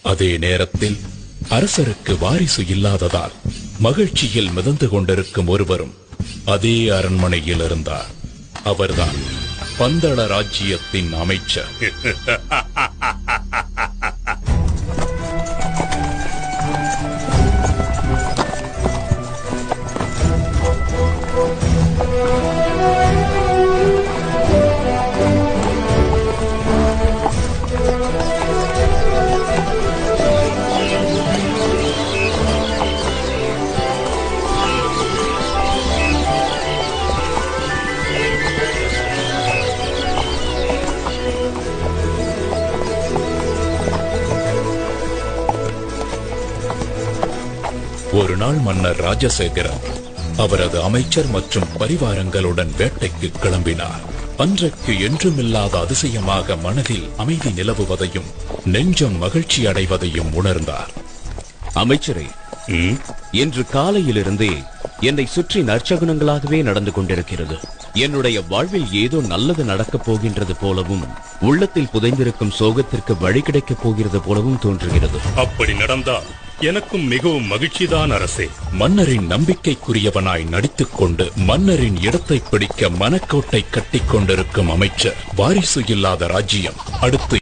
அதே நேரத்தில் அரசருக்கு வாரிசு இல்லாததால் மகிழ்ச்சியில் மிதந்து கொண்டிருக்கும் ஒருவரும் அதே அரண்மனையில் இருந்தார். அவர்தான் பந்தள ராஜ்யத்தின் அமைச்சர். ஒரு நாள் மன்னர் ராஜசேகரன் அவரது அமைச்சர் மற்றும் பரிவாரங்களுடன் வேட்டைக்கு கிளம்பினார். அன்றைக்கு என்றுமில்லாத அதிசயமாக மனதில் அமைதி நிலவுவதையும் நெஞ்சம் மகிழ்ச்சி அடைவதையும் உணர்ந்தார். அமைச்சரே, இன்று காலையிலிருந்தே என்னை சுற்றி நற்சகுனங்களாகவே நடந்து கொண்டிருக்கிறது. என்னுடைய வாழ்வில் ஏதோ நல்லது நடக்கப் போகின்றது போலவும் உள்ளத்தில் புதைந்திருக்கும் சோகத்திற்கு வழி கிடைக்கப் போகிறது போலவும் தோன்றுகிறது. அப்படி நடந்தால் எனக்கும் மிகவும் மகிழ்ச்சிதான் அரசே. மன்னரின் நம்பிக்கைக்குரியவனாய் நடித்துக் கொண்டு மன்னரின் இடத்தை பிடிக்க மனக்கோட்டை கட்டிக் கொண்டிருக்கும் அமைச்சர் வாரிசு இல்லாத ராஜ்யம் அடுத்து